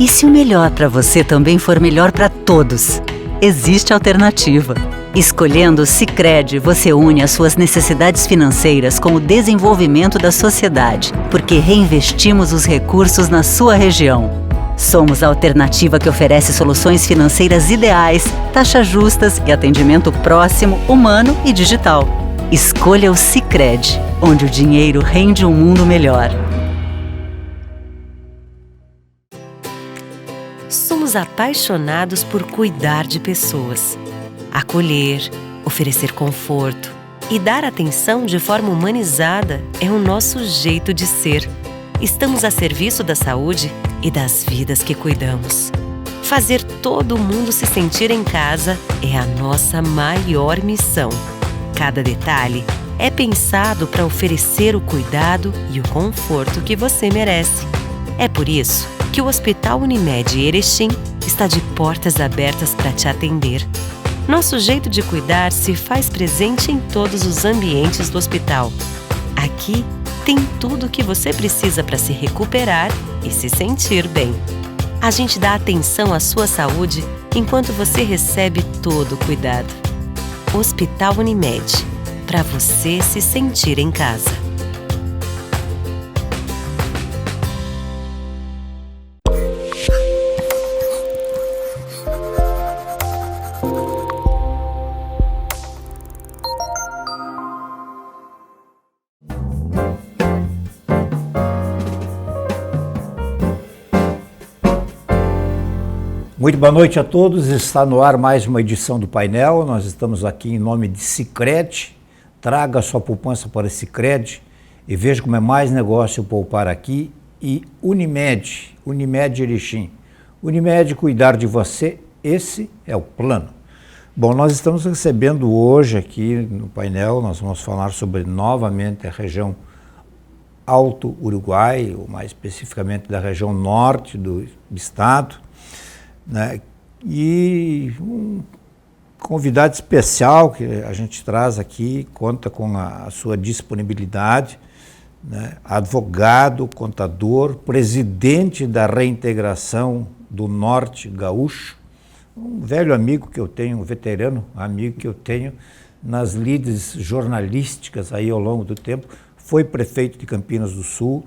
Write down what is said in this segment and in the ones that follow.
E se o melhor para você também for melhor para todos? Existe alternativa. Escolhendo o Sicredi, você une as suas necessidades financeiras com o desenvolvimento da sociedade, porque reinvestimos os recursos na sua região. Somos a alternativa que oferece soluções financeiras ideais, taxas justas e atendimento próximo, humano e digital. Escolha o Sicredi, onde o dinheiro rende um mundo melhor. Somos apaixonados por cuidar de pessoas. Acolher, oferecer conforto e dar atenção de forma humanizada é o nosso jeito de ser. Estamos a serviço da saúde e das vidas que cuidamos. Fazer todo mundo se sentir em casa é a nossa maior missão. Cada detalhe é pensado para oferecer o cuidado e o conforto que você merece. É por isso que o Hospital Unimed Erechim está de portas abertas para te atender. Nosso jeito de cuidar se faz presente em todos os ambientes do hospital. Aqui tem tudo o que você precisa para se recuperar e se sentir bem. A gente dá atenção à sua saúde enquanto você recebe todo o cuidado. Hospital Unimed, para você se sentir em casa. Muito boa noite a todos, está no ar mais uma edição do painel. Nós estamos aqui em nome de Sicredi. Traga sua poupança para Sicredi e veja como é mais negócio poupar aqui. E Unimed Erechim. Unimed, cuidar de você, esse é o plano. Bom, nós estamos recebendo hoje aqui no painel, nós vamos falar sobre novamente a região Alto Uruguai, ou mais especificamente da região norte do estado, né? E um convidado especial que a gente traz aqui, conta com a sua disponibilidade, né? Advogado, contador, presidente da Reintegração do Norte Gaúcho, um velho amigo que eu tenho, um veterano amigo que eu tenho nas lides jornalísticas aí ao longo do tempo, foi prefeito de Campinas do Sul,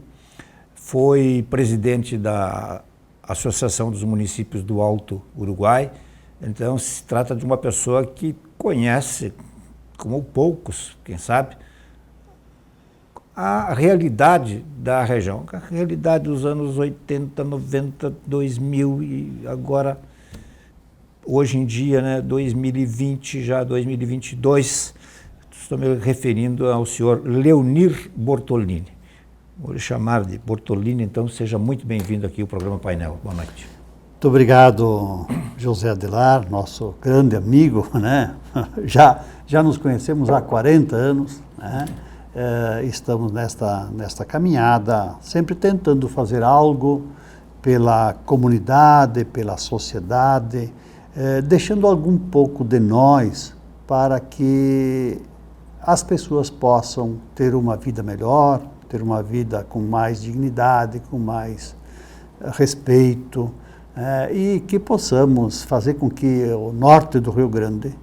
foi presidente da Associação dos Municípios do Alto Uruguai. Então se trata de uma pessoa que conhece, como poucos, quem sabe, a realidade da região, a realidade dos anos 80, 90, 2000 e agora, hoje em dia, né, 2020, já 2022, estou me referindo ao senhor Leonir Bortolini. Vou lhe chamar de Bortolini, então seja muito bem-vindo aqui ao programa Painel. Boa noite. Muito obrigado, José Adelar, nosso grande amigo, né? Já nos conhecemos há 40 anos, né? Estamos nesta caminhada, sempre tentando fazer algo pela comunidade, pela sociedade, deixando algum pouco de nós para que as pessoas possam ter uma vida melhor, ter uma vida com mais dignidade, com mais respeito, e que possamos fazer com que o norte do Rio Grande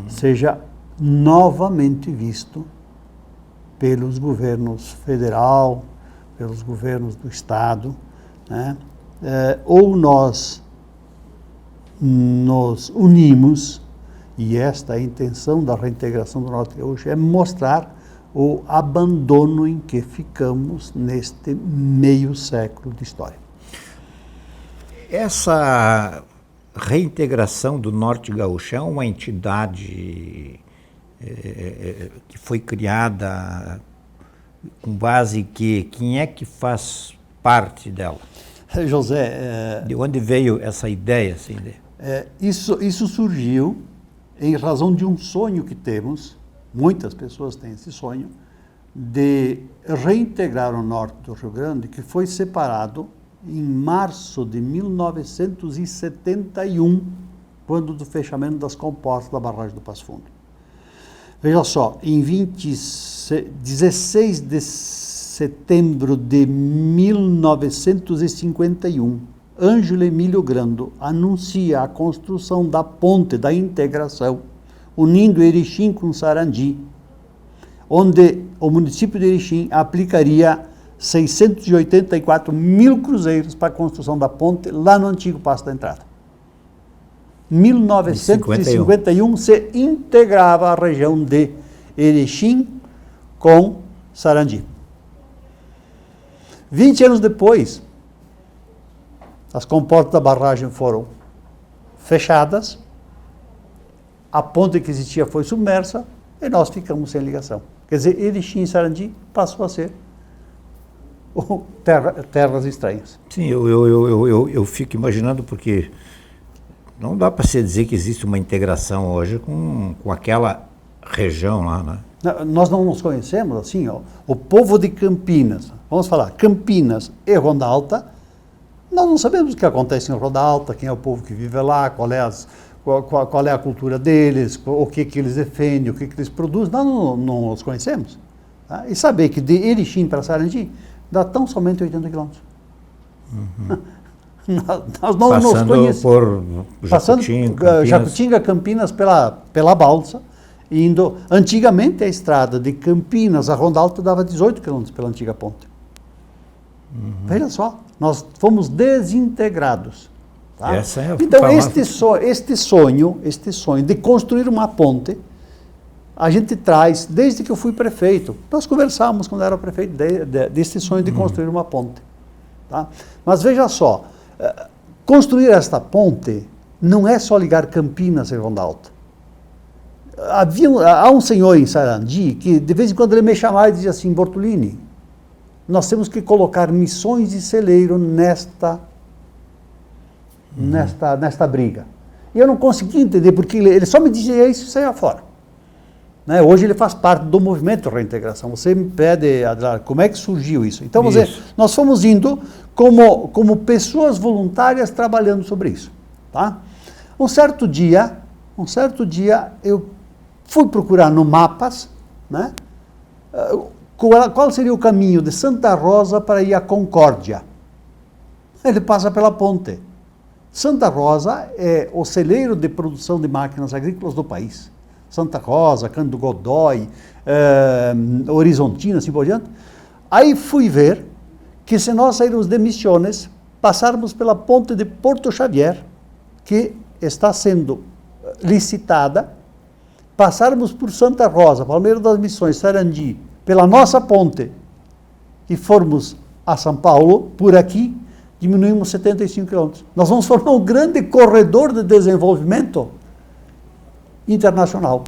seja novamente visto pelos governos federal, pelos governos do estado, né? Ou nós nos unimos, e esta é a intenção da reintegração do Norte Gaúcho, é mostrar o abandono em que ficamos neste meio século de história. Essa reintegração do Norte Gaúcho é uma entidade que foi criada com base em que? Quem é que faz parte dela? José... De onde veio essa ideia? Assim, Isso surgiu em razão de um sonho que temos. Muitas pessoas têm esse sonho de reintegrar o norte do Rio Grande, que foi separado em março de 1971, quando do fechamento das comportas da barragem do Passo Fundo. Veja só, em 16 de setembro de 1951, Ângelo Emílio Grando anuncia a construção da ponte da integração, unindo Erechim com Sarandi, onde o município de Erechim aplicaria 684 mil cruzeiros para a construção da ponte lá no antigo Passo da Entrada. 1951 se integrava a região de Erechim com Sarandi. 20 anos depois, as comportas da barragem foram fechadas, a ponte que existia foi submersa e nós ficamos sem ligação. Quer dizer, Erechim e Sarandi passou a ser terras estranhas. Sim, eu fico imaginando porque não dá para se dizer que existe uma integração hoje com aquela região lá, né? Nós não nos conhecemos assim, ó. O povo de Campinas, vamos falar, Campinas e Ronda Alta, nós não sabemos o que acontece em Ronda Alta, quem é o povo que vive lá, qual é a cultura deles, o que eles defendem, o que eles produzem, nós não os conhecemos. Tá? E saber que de Erechim para Sarandi dá tão somente 80 quilômetros. Uhum. Nós não nos conhecemos. Por Jacutinga, Jacutinga, Campinas pela balsa, indo. Antigamente a estrada de Campinas a Ronda Alta dava 18 quilômetros pela antiga ponte. Uhum. Veja só, nós fomos desintegrados. Tá? Então este sonho de construir uma ponte, a gente traz desde que eu fui prefeito. Nós conversávamos quando era prefeito desse sonho de construir uma ponte. Tá? Mas veja só, construir esta ponte não é só ligar Campinas e Ronda Alta. Há um senhor em Sarandi que de vez em quando ele me chamava e dizia assim: Bortolini, nós temos que colocar Missões de Celeiro nesta briga. E eu não conseguia entender, porque ele só me dizia isso e saia fora. Né? Hoje ele faz parte do movimento de reintegração. Você me pede, Adlar, como é que surgiu isso? Então, nós fomos indo como pessoas voluntárias trabalhando sobre isso. Tá? Um certo dia eu fui procurar no Mapas, né, qual seria o caminho de Santa Rosa para ir a Concórdia. Ele passa pela ponte. Santa Rosa é o celeiro de produção de máquinas agrícolas do país. Santa Rosa, Cândido Godói, Horizontina, assim por diante. Aí fui ver que se nós sairmos de Misiones, passarmos pela ponte de Porto Xavier, que está sendo licitada, passarmos por Santa Rosa, Palmeira das Missões, Sarandi, pela nossa ponte, e formos a São Paulo, por aqui, diminuímos 75 quilômetros. Nós vamos formar um grande corredor de desenvolvimento internacional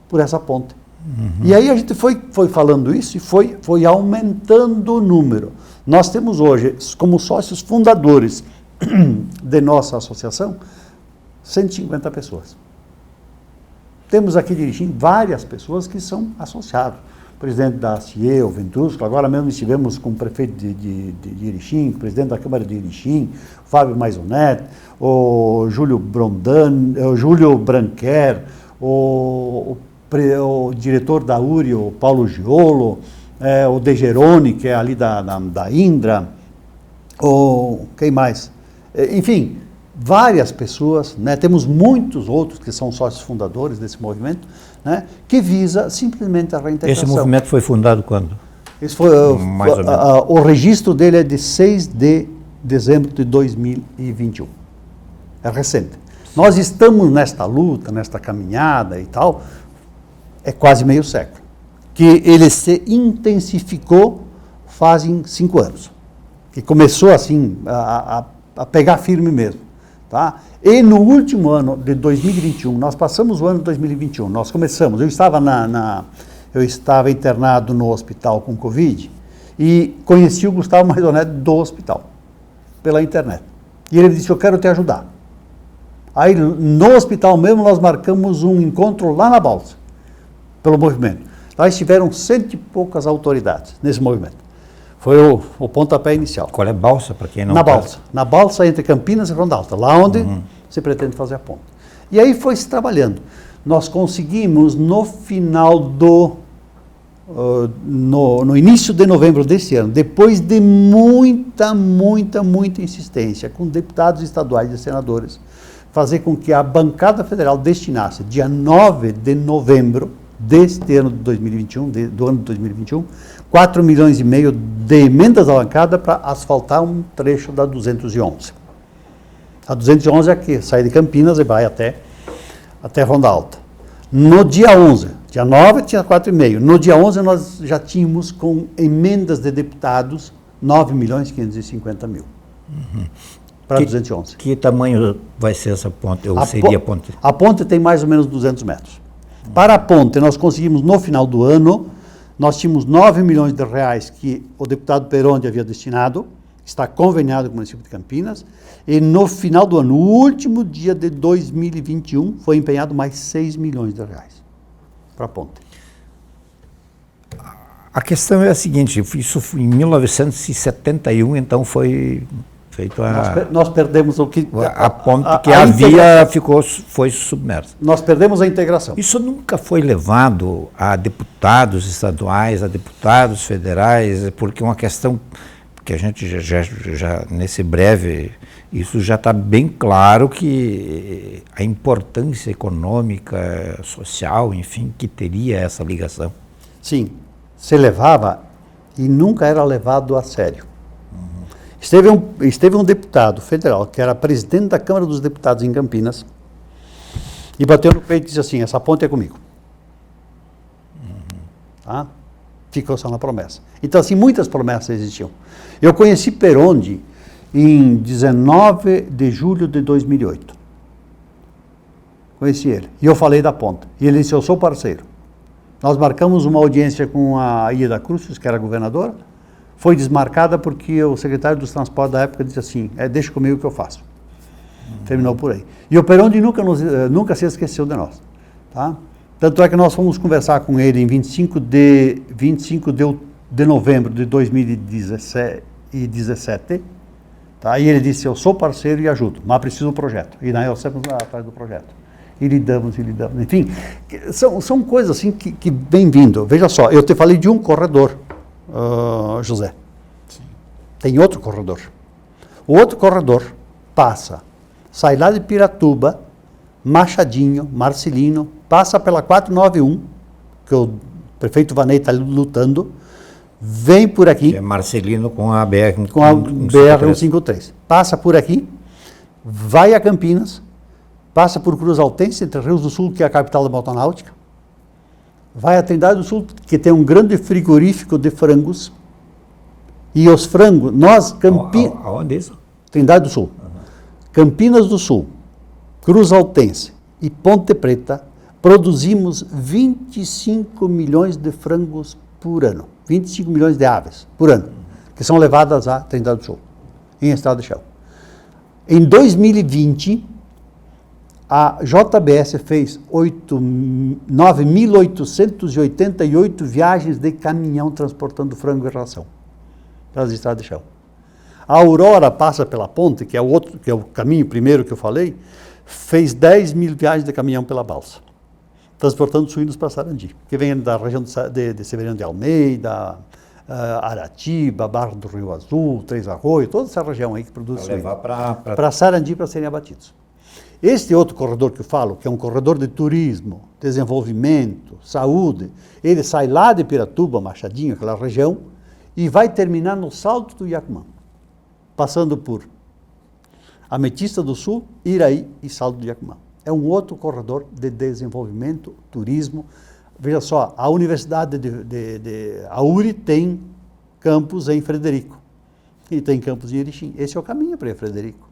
por essa ponte. Uhum. E aí a gente foi falando isso e foi aumentando o número. Nós temos hoje, como sócios fundadores de nossa associação, 150 pessoas. Temos aqui em Erechim várias pessoas que são associados. O presidente da CIE, o Ventrusco, agora mesmo estivemos com o prefeito de Erechim, o presidente da Câmara de Erechim, o Fábio Maisonet, o Júlio Branquer, o diretor da URI, o Paulo Giolo, o De Geroni, que é ali da Indra, quem mais? Enfim, várias pessoas, né? Temos muitos outros que são sócios fundadores desse movimento, né? Que visa simplesmente a reintegração. Esse movimento foi fundado quando? Esse foi, o registro dele é de 6 de dezembro de 2021. É recente. Nós estamos nesta luta, nesta caminhada e tal, é quase meio século. Que ele se intensificou fazem 5 anos. Que começou assim a pegar firme mesmo. Tá? E no último ano de 2021, nós passamos o ano de 2021, nós começamos, eu estava internado no hospital com Covid e conheci o Gustavo Maisonet do hospital, pela internet. E ele me disse: eu quero te ajudar. Aí no hospital mesmo nós marcamos um encontro lá na Balsa, pelo movimento. Lá estiveram 100 e poucas autoridades nesse movimento. Foi o pontapé inicial. Qual é a Balsa, para quem não sabe? Na Balsa entre Campinas e Ronda Alta, lá onde se pretende fazer a ponte. E aí foi se trabalhando. Nós conseguimos, no final do no início de novembro deste ano, depois de muita insistência com deputados estaduais e senadores, fazer com que a bancada federal destinasse, dia 9 de novembro deste ano de 2021, do ano de 2021, 4 milhões e meio de emendas à bancada para asfaltar um trecho da 211. A 211 é que sai de Campinas e vai até Ronda Alta. No dia 11, dia 9 tinha 4,5. No dia 11 nós já tínhamos com emendas de deputados 9 milhões e 550 mil. Para 211. Que tamanho vai ser essa ponte? Ou seria a ponte? A ponte tem mais ou menos 200 metros. Para a ponte, nós conseguimos, no final do ano, nós tínhamos 9 milhões de reais que o deputado Perondi havia destinado, está conveniado com o município de Campinas, e no final do ano, no último dia de 2021, foi empenhado mais 6 milhões de reais para a ponte. A questão é a seguinte, isso foi em 1971, então foi feito nós perdemos o que... A ponte que foi submersa. Nós perdemos a integração. Isso nunca foi levado a deputados estaduais, a deputados federais, porque é uma questão que a gente já nesse breve, isso já está bem claro que a importância econômica, social, enfim, que teria essa ligação. Sim, se levava e nunca era levado a sério. Esteve um deputado federal, que era presidente da Câmara dos Deputados em Campinas, e bateu no peito e disse assim, essa ponte é comigo. Tá? Ficou só na promessa. Então, assim, muitas promessas existiam. Eu conheci Perondi em 19 de julho de 2008. Conheci ele. E eu falei da ponte. E ele disse, eu sou parceiro. Nós marcamos uma audiência com a Ieda Cruz, que era governadora. Foi desmarcada porque o secretário dos transportes da época disse assim, deixa comigo que eu faço. Terminou por aí. E o Perondi nunca se esqueceu de nós. Tá? Tanto é que nós fomos conversar com ele em 25 de novembro de 2017, tá? E ele disse, eu sou parceiro e ajudo, mas preciso do projeto. E nós estamos atrás do projeto. E lidamos. Enfim, são coisas assim que vem vindo. Veja só, eu te falei de um corredor, José. Sim. Tem outro corredor. O outro corredor sai lá de Piratuba, Machadinho, Marcelino, passa pela 491, que o prefeito Vanei está lutando, vem por aqui. É Marcelino com a BR. Com a BR-153. Passa por aqui, vai a Campinas, passa por Cruz Altense, Entre Rios do Sul, que é a capital da motonáutica, vai a Trindade do Sul, que tem um grande frigorífico de frangos, e os frangos, nós, Campinas... Aonde isso? Trindade do Sul. Campinas do Sul, Cruz Altense e Ponte Preta, produzimos 25 milhões de frangos por ano, 25 milhões de aves por ano, que são levadas à Trindade do Sul, em estado de chão. Em 2020, a JBS fez 9.888 viagens de caminhão transportando frango e ração pelas estradas de chão. A Aurora passa pela ponte, que é o caminho primeiro que eu falei, fez 10 mil viagens de caminhão pela balsa, transportando suínos para Sarandi, que vem da região de Severiano de Almeida, Aratiba, Barra do Rio Azul, Três Arroios, toda essa região aí que produz suínos. Para Sarandi para serem abatidos. Este outro corredor que eu falo, que é um corredor de turismo, desenvolvimento, saúde, ele sai lá de Piratuba, Machadinho, aquela região, e vai terminar no Salto do Iacumã, passando por Ametista do Sul, Iraí e Salto do Iacumã. É um outro corredor de desenvolvimento, turismo. Veja só, a Universidade a URI tem campus em Frederico e tem campus em Erechim. Esse é o caminho para ir a Frederico.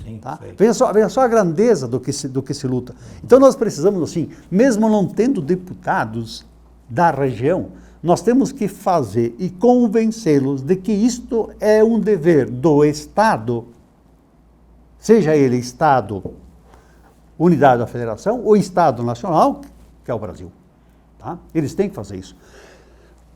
Sim, tá? Veja só a grandeza do que se luta. Então nós precisamos, assim, mesmo não tendo deputados da região, nós temos que fazer e convencê-los de que isto é um dever do Estado, seja ele Estado, unidade da Federação, ou Estado Nacional, que é o Brasil. Tá? Eles têm que fazer isso.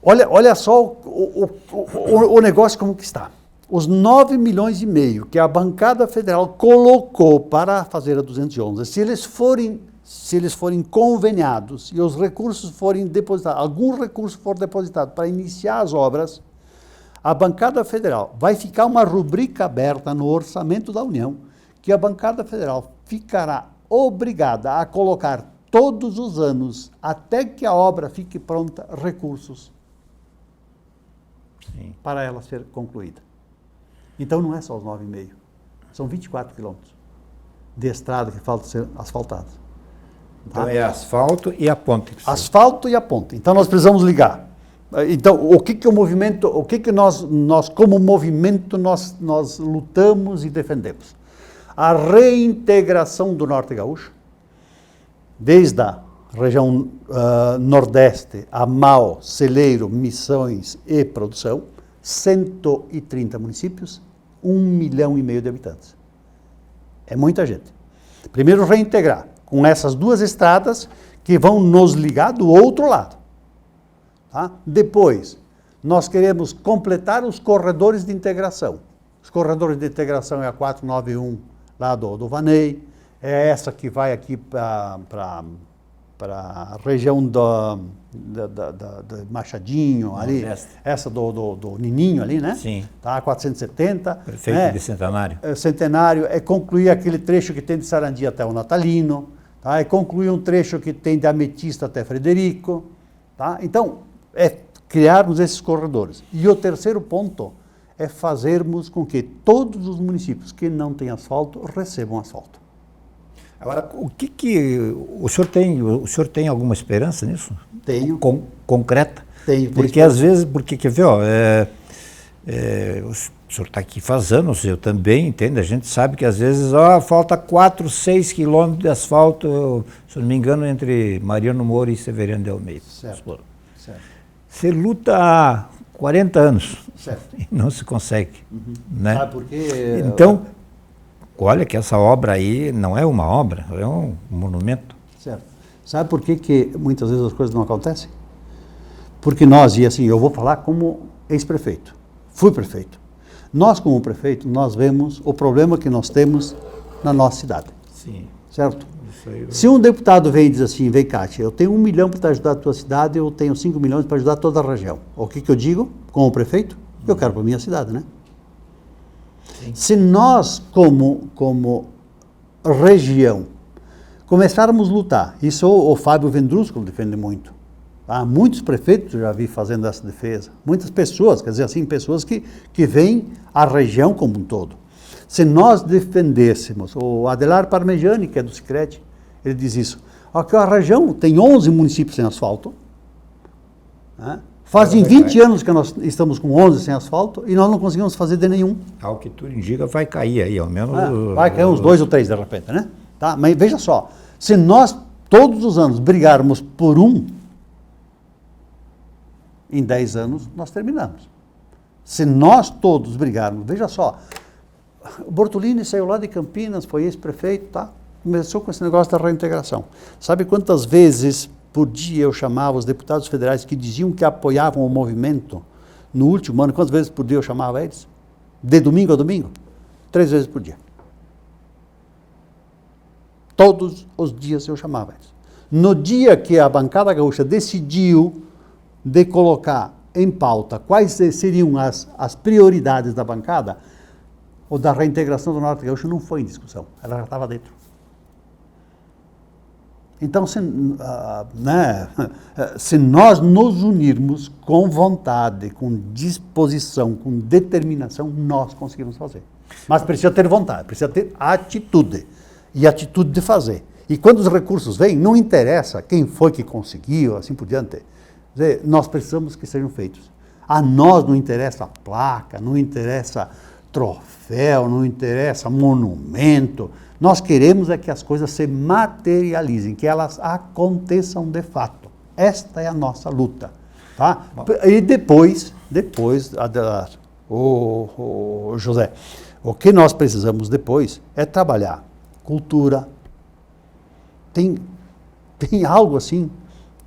Olha só o negócio como que está. Os 9 milhões e meio que a bancada federal colocou para fazer a 211, se eles forem se eles forem conveniados e os recursos forem depositados, algum recurso for depositado para iniciar as obras, a bancada federal vai ficar uma rubrica aberta no orçamento da União, que a bancada federal ficará obrigada a colocar todos os anos, até que a obra fique pronta, recursos para ela ser concluída. Então não é só os 9,5, são 24 quilômetros de estrada que faltam ser asfaltadas. Então é asfalto e a ponte. Asfalto e a ponte. Então nós precisamos ligar. Então, o que o movimento, o que nós como movimento, nós lutamos e defendemos? A reintegração do Norte Gaúcho, desde a região Nordeste, Amal, Celeiro, Missões e Produção, 130 municípios, 1,5 milhão de habitantes. É muita gente. Primeiro, reintegrar com essas duas estradas que vão nos ligar do outro lado. Tá? Depois, nós queremos completar os corredores de integração. Os corredores de integração é a 491 lá do Vanei, é essa que vai aqui para a região do Machadinho, ali, essa do Nininho ali, né? Sim. Tá, 470. Prefeito né? de Centenário. Centenário, é concluir aquele trecho que tem de Sarandi até o Natalino, tá? É concluir um trecho que tem de Ametista até Frederico, tá? Então, é criarmos esses corredores. E o terceiro ponto é fazermos com que todos os municípios que não têm asfalto recebam asfalto. Agora, o que o senhor tem alguma esperança nisso? Tenho. Concreta? Tenho. Porque às vezes, quer ver, o senhor está aqui faz anos, eu também, entendo, a gente sabe que às vezes falta 4, 6 quilômetros de asfalto, se não me engano, entre Mariano Moura e Severiano de Almeida. Certo. Você luta há 40 anos. Certo. E não se consegue. Né? Sabe por quê? Então, olha que essa obra aí não é uma obra, é um monumento. Certo. Sabe por que muitas vezes as coisas não acontecem? Porque nós, e assim, eu vou falar como ex-prefeito, fui prefeito. Nós, como prefeito, nós vemos o problema que nós temos na nossa cidade. Sim. Certo? Se um deputado vem e diz assim, vem Cátia, eu tenho 1 milhão para ajudar a tua cidade, eu tenho 5 milhões para ajudar toda a região. O que eu digo como prefeito? Eu quero para a minha cidade, né? Sim. Se nós, como região, começarmos a lutar, isso o Fábio Vendrúsculo defende muito. Tá? Muitos prefeitos eu já vi fazendo essa defesa. Muitas pessoas, quer dizer assim, pessoas que veem a região como um todo. Se nós defendêssemos, o Adelar Parmegiani, que é do Sicredi, ele diz isso, que a região tem 11 municípios sem asfalto, né? Fazem 20 anos que nós estamos com 11 sem asfalto e nós não conseguimos fazer de nenhum. Ao que tudo indica, vai cair aí, ao menos... Vai cair uns 2 ou 3 de repente, né? Tá? Mas veja só, se nós todos os anos brigarmos por um, em 10 anos nós terminamos. Se nós todos brigarmos, veja só, o Bortolini saiu lá de Campinas, foi ex-prefeito, tá? Começou com esse negócio da reintegração. Sabe quantas vezes por dia eu chamava os deputados federais que diziam que apoiavam o movimento no último ano? Quantas vezes por dia eu chamava eles? De domingo a domingo? 3 vezes por dia. Todos os dias eu chamava eles. No dia que a bancada gaúcha decidiu de colocar em pauta quais seriam as prioridades da bancada, ou da reintegração do Norte Gaúcho não foi em discussão, ela já estava dentro. Então, se nós nos unirmos com vontade, com disposição, com determinação, nós conseguimos fazer. Mas precisa ter vontade, precisa ter atitude, e atitude de fazer. E quando os recursos vêm, não interessa quem foi que conseguiu, assim por diante. Quer dizer, nós precisamos que sejam feitos. A nós não interessa a placa, não interessa troféu, não interessa monumento. Nós queremos é que as coisas se materializem, que elas aconteçam de fato. Esta é a nossa luta. Tá? E depois José, o que nós precisamos depois é trabalhar cultura. Tem algo assim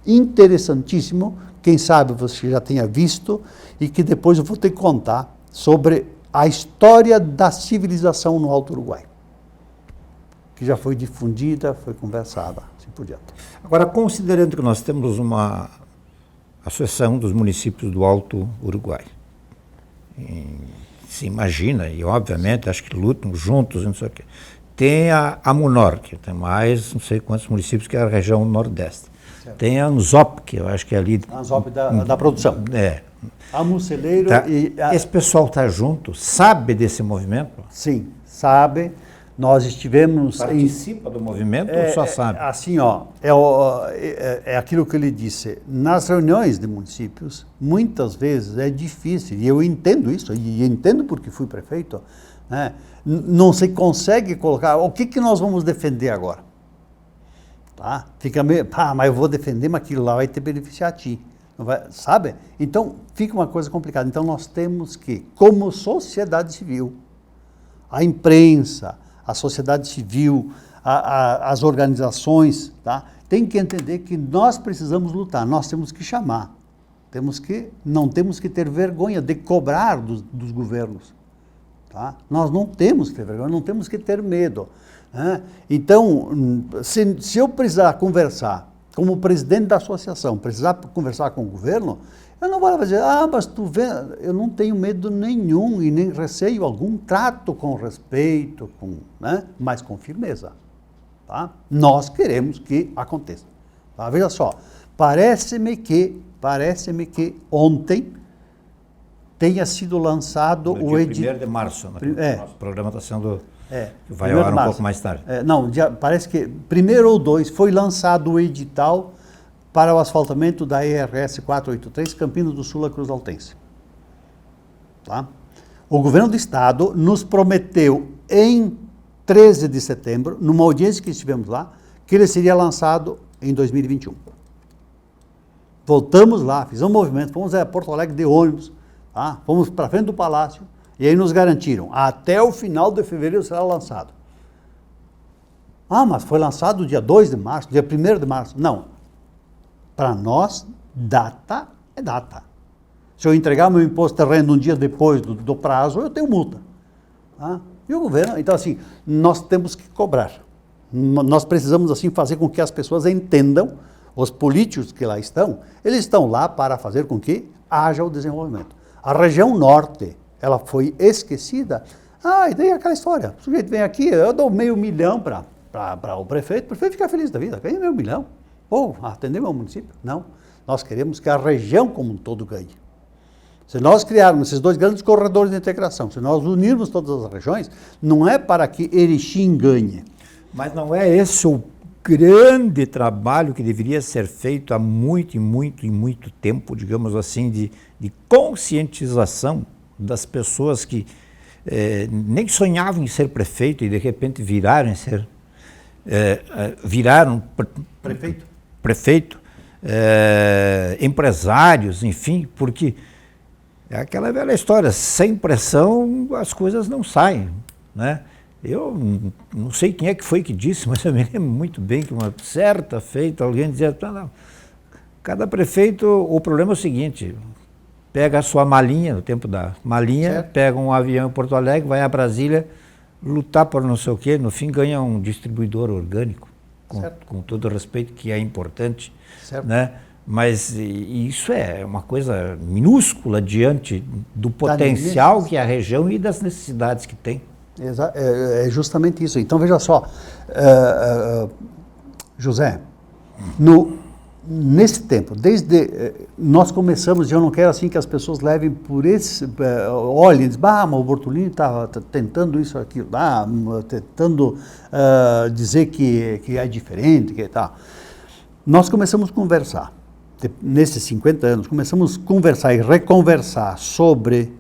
interessantíssimo, quem sabe você já tenha visto, e que depois eu vou ter que contar sobre a história da civilização no Alto Uruguai, que já foi difundida, foi conversada. assim por diante. Agora, considerando que nós temos uma Associação dos Municípios do Alto Uruguai, se imagina, e obviamente acho que lutam juntos, não sei o quê. Tem a Munor, que tem mais não sei quantos municípios, que é a região nordeste. Certo. Tem a Anzop, que eu acho que é ali... A Anzop da produção. É. A Muceleiro Tá. e... Esse pessoal está junto, sabe desse movimento? Sim, sabe. Nós estivemos... Participa do movimento ou só sabe? Assim, é aquilo que ele disse. Nas reuniões de municípios, muitas vezes é difícil, e eu entendo isso, e entendo porque fui prefeito, né? Não se consegue colocar, o que nós vamos defender agora? Tá? Fica meio, mas eu vou defender, mas aquilo lá vai te beneficiar a ti. Não vai, sabe? Então, fica uma coisa complicada. Então, nós temos que, como sociedade civil, a imprensa, a sociedade civil, as organizações, tá? Tem que entender que nós precisamos lutar, nós temos que chamar, não temos que ter vergonha de cobrar dos governos. Tá? Nós não temos que ter vergonha, não temos que ter medo. Né? Então, se eu precisar conversar, como presidente da associação, precisar conversar com o governo, eu não vou dizer, mas tu vê, eu não tenho medo nenhum e nem receio algum, trato com respeito, né? Mas com firmeza. Tá? Nós queremos que aconteça. Tá? Veja só, parece-me que ontem tenha sido lançado o edital. 1º de março, né? Nosso programa está sendo... vai ao ar um pouco mais tarde. Parece que 1º ou 2 foi lançado o edital para o asfaltamento da ERS 483, Campinas do Sul a Cruz Altense. Tá? O governo do estado nos prometeu em 13 de setembro, numa audiência que estivemos lá, que ele seria lançado em 2021. Voltamos lá, fizemos um movimento, fomos a Porto Alegre de ônibus, tá? Fomos para frente do palácio, e aí nos garantiram, até o final de fevereiro será lançado. Mas foi lançado dia 2 de março, dia 1º de março. Não. Para nós, data é data. Se eu entregar meu imposto de renda um dia depois do prazo, eu tenho multa. Tá? E o governo, então assim, nós temos que cobrar. Nós precisamos assim fazer com que as pessoas entendam, os políticos que lá estão, eles estão lá para fazer com que haja o desenvolvimento. A região norte, ela foi esquecida. E daí aquela história, o sujeito vem aqui, eu dou R$500 mil para o prefeito fica feliz da vida, ganha R$500 mil. Atender meu município? Não. Nós queremos que a região como um todo ganhe. Se nós criarmos esses 2 grandes corredores de integração, se nós unirmos todas as regiões, não é para que Erechim ganhe. Mas não é esse o grande trabalho que deveria ser feito há muito tempo, digamos assim, de conscientização das pessoas que nem sonhavam em ser prefeito e de repente viraram prefeito, empresários, enfim, porque é aquela velha história, sem pressão as coisas não saem, né? Eu não sei quem é que foi que disse, mas eu me lembro muito bem que uma certa feita alguém dizia, não, cada prefeito, o problema é o seguinte, pega a sua malinha, no tempo da malinha, certo. Pega um avião em Porto Alegre, vai a Brasília, lutar por não sei o quê, no fim ganha um distribuidor orgânico, com todo o respeito que é importante, certo. Né? Mas isso é uma coisa minúscula diante do potencial que é a região e das necessidades que tem. É justamente isso. Então, veja só, José, nesse tempo, desde nós começamos, e eu não quero assim que as pessoas levem por esse, olhem, dizem, mas o Bortolini está tentando isso, aquilo, tentando dizer que é diferente, que tal. Nós começamos a conversar, nesses 50 anos, começamos a conversar e reconversar sobre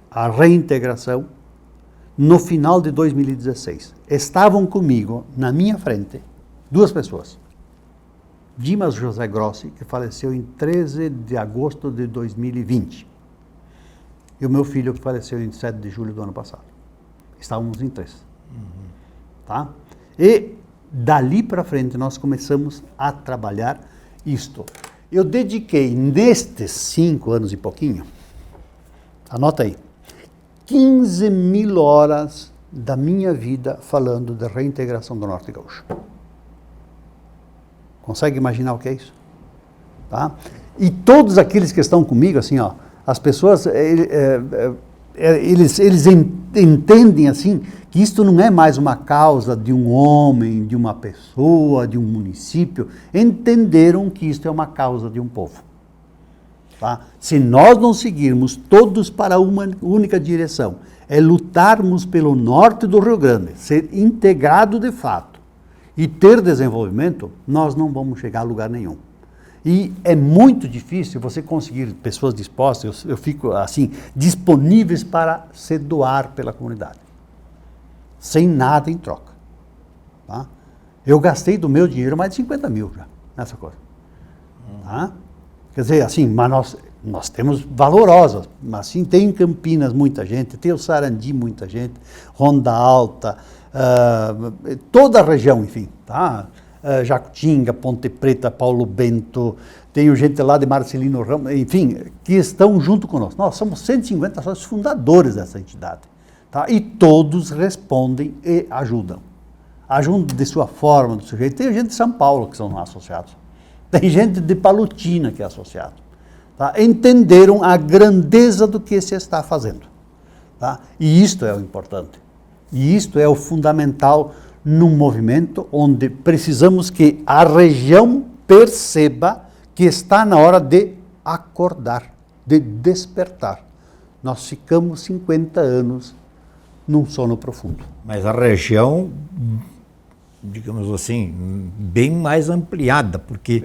a reintegração no final de 2016. Estavam comigo, na minha frente, 2 pessoas. Dimas José Grossi, que faleceu em 13 de agosto de 2020. E o meu filho, que faleceu em 7 de julho do ano passado. Estávamos em 3. Tá? E dali para frente nós começamos a trabalhar isto. Eu dediquei nestes 5 anos e pouquinho, anota aí, 15 mil horas da minha vida falando de reintegração do Norte Gaúcho. Consegue imaginar o que é isso? Tá? E todos aqueles que estão comigo, assim, ó, as pessoas, eles entendem assim que isto não é mais uma causa de um homem, de uma pessoa, de um município. Entenderam que isto é uma causa de um povo. Tá? Se nós não seguirmos todos para uma única direção, é lutarmos pelo norte do Rio Grande, ser integrado de fato e ter desenvolvimento, nós não vamos chegar a lugar nenhum. E é muito difícil você conseguir pessoas dispostas, eu fico assim, disponíveis para se doar pela comunidade, sem nada em troca. Tá? Eu gastei do meu dinheiro mais de 50 mil já, nessa coisa. Tá? Quer dizer, assim, mas nós temos valorosas, mas assim, tem em Campinas muita gente, tem o Sarandi muita gente, Ronda Alta, toda a região, enfim, tá? Jacutinga, Ponte Preta, Paulo Bento, tenho gente lá de Marcelino Ramos, enfim, que estão junto conosco. Nós somos 150 sócios fundadores dessa entidade, tá? E todos respondem e ajudam. Ajudam de sua forma, do seu jeito. Tem gente de São Paulo que são associados, tem gente de Palutina que é associado. Tá? Entenderam a grandeza do que se está fazendo. Tá? E isto é o importante. E isto é o fundamental num movimento onde precisamos que a região perceba que está na hora de acordar, de despertar. Nós ficamos 50 anos num sono profundo. Mas a região, digamos assim, bem mais ampliada, porque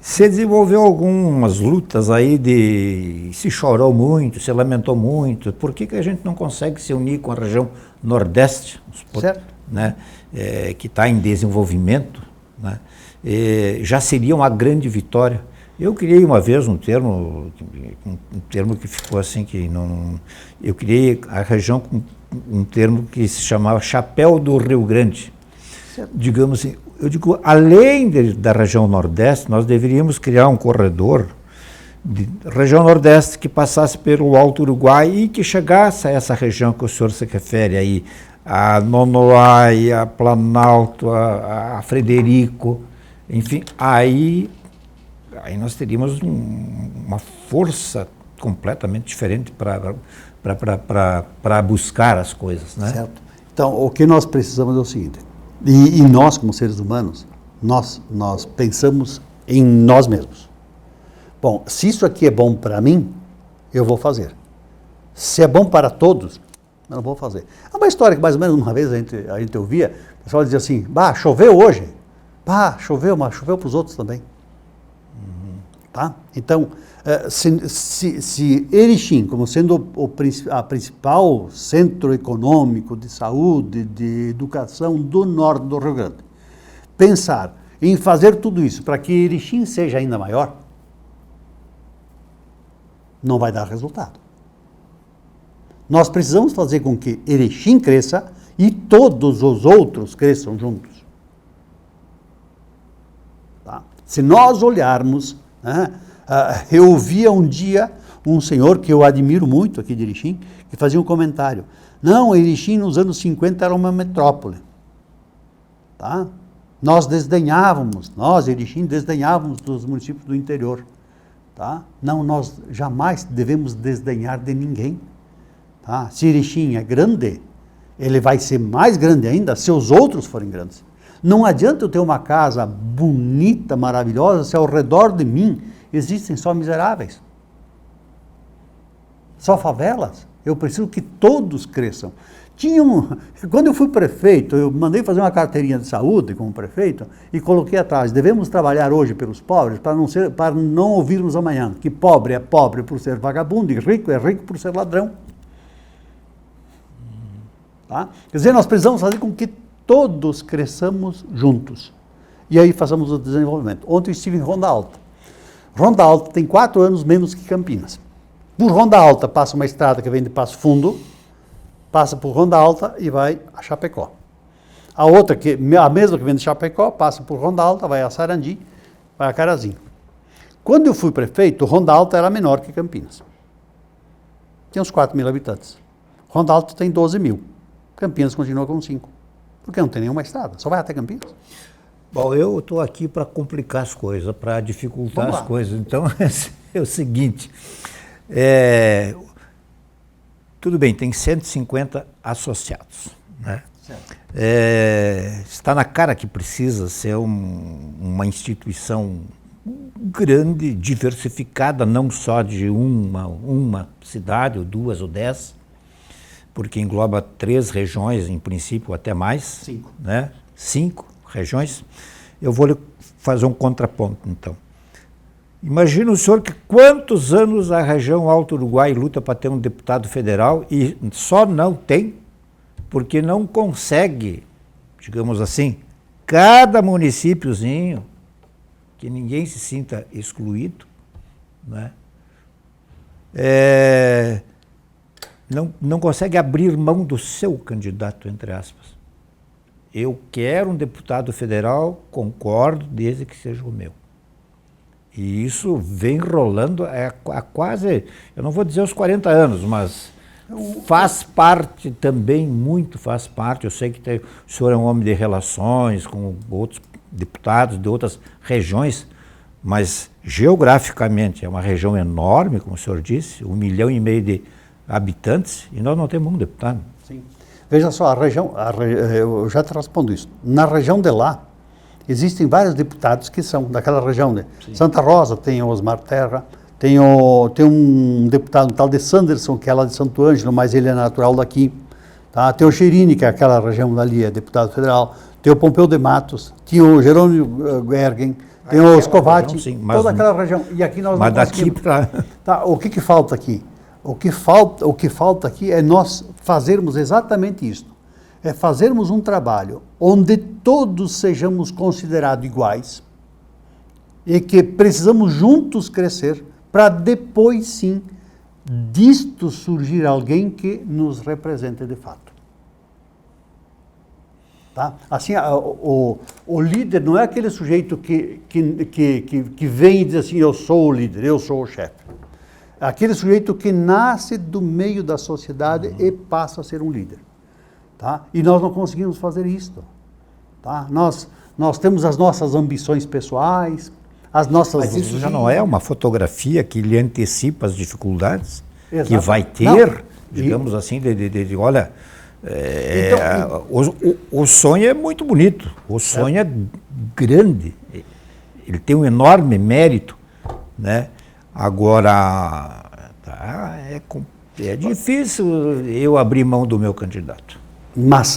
se desenvolveu algumas lutas aí se chorou muito, se lamentou muito. Por que a gente não consegue se unir com a região Nordeste, né, que está em desenvolvimento, né, já seria uma grande vitória. Eu criei uma vez um termo que ficou assim, eu criei a região com um termo que se chamava Chapéu do Rio Grande. Certo. Digamos assim, eu digo, além da região Nordeste, nós deveríamos criar um corredor de região Nordeste que passasse pelo Alto Uruguai e que chegasse a essa região que o senhor se refere aí, a Nonoai, a Planalto, a Frederico, enfim, aí nós teríamos uma força completamente diferente para buscar as coisas, né? Certo. Então, o que nós precisamos é o seguinte, e nós como seres humanos, nós pensamos em nós mesmos. Bom, se isso aqui é bom para mim, eu vou fazer. Se é bom para todos, eu não vou fazer. Há uma história que mais ou menos uma vez a gente ouvia, o pessoal dizia assim, choveu hoje. Choveu, mas choveu para os outros também. Tá? Então, se Erechim, como sendo a principal centro econômico de saúde, de educação do norte do Rio Grande, pensar em fazer tudo isso para que Erechim seja ainda maior, não vai dar resultado. Nós precisamos fazer com que Erechim cresça e todos os outros cresçam juntos. Tá? Se nós olharmos, né, eu ouvia um dia um senhor que eu admiro muito aqui de Erechim, que fazia um comentário. Não, Erechim nos anos 50 era uma metrópole. Tá? Nós, Erechim, desdenhávamos dos municípios do interior. Tá? Não, nós jamais devemos desdenhar de ninguém. Tá? Se Erechim é grande, ele vai ser mais grande ainda se os outros forem grandes. Não adianta eu ter uma casa bonita, maravilhosa, se ao redor de mim existem só miseráveis, só favelas. Eu preciso que todos cresçam. Quando eu fui prefeito, eu mandei fazer uma carteirinha de saúde como prefeito e coloquei atrás, devemos trabalhar hoje pelos pobres para não ouvirmos amanhã que pobre é pobre por ser vagabundo e rico é rico por ser ladrão. Tá? Quer dizer, nós precisamos fazer com que todos cresçamos juntos e aí façamos o desenvolvimento. Ontem eu estive em Ronda Alta. Ronda Alta tem 4 anos menos que Campinas. Por Ronda Alta passa uma estrada que vem de Passo Fundo, passa por Ronda Alta e vai a Chapecó. A outra, a mesma que vem de Chapecó, passa por Ronda Alta, vai a Sarandi, vai a Carazinho. Quando eu fui prefeito, Ronda Alta era menor que Campinas. Tem uns 4 mil habitantes. Ronda Alta tem 12 mil. Campinas continua com 5. Porque não tem nenhuma estrada, só vai até Campinas. Bom, eu estou aqui para complicar as coisas, para dificultar as coisas. Então, é o seguinte, tudo bem, tem 150 associados, né? Está na cara que precisa ser uma instituição grande, diversificada, não só de uma cidade, ou 2 ou 10, porque engloba 3 regiões, em princípio, até mais. 5. Né? 5 regiões. Eu vou lhe fazer um contraponto, então. Imagina o senhor que quantos anos a região Alto Uruguai luta para ter um deputado federal e só não tem porque não consegue, digamos assim, cada municípiozinho, que ninguém se sinta excluído, né? Não consegue abrir mão do seu candidato, entre aspas. Eu quero um deputado federal, concordo, desde que seja o meu. E isso vem rolando há quase, eu não vou dizer os 40 anos, mas faz parte também, muito faz parte. Eu sei que o senhor é um homem de relações com outros deputados de outras regiões, mas geograficamente é uma região enorme, como o senhor disse, 1,5 milhão de habitantes, e nós não temos um deputado. Sim. Veja só, eu já te respondo isso. Na região de lá, existem vários deputados que são daquela região. Né? Santa Rosa tem o Osmar Terra, tem um deputado, um tal de Sanderson, que é lá de Santo Ângelo, mas ele é natural daqui. Tá? Tem o Cherini, que é aquela região dali, é deputado federal. Tem o Pompeu de Matos, tem o Jerônimo Gergen, tem o Scovati, toda aquela região. E aqui nós não conseguimos. Tá, o que falta aqui? O que falta aqui é nós fazermos exatamente isso. É fazermos um trabalho onde todos sejamos considerados iguais e que precisamos juntos crescer para depois, sim, disto surgir alguém que nos represente de fato. Tá? Assim, o líder não é aquele sujeito que vem e diz assim, eu sou o líder, eu sou o chefe. É aquele sujeito que nasce do meio da sociedade e passa a ser um líder. Tá? E nós não conseguimos fazer isso. Tá? Nós temos as nossas ambições pessoais, as nossas... Mas isso já não é uma fotografia que lhe antecipa as dificuldades? Exato. Que vai ter, não, digamos assim, olha... o sonho é muito bonito, o sonho é grande, ele tem um enorme mérito, né? Agora, é difícil eu abrir mão do meu candidato.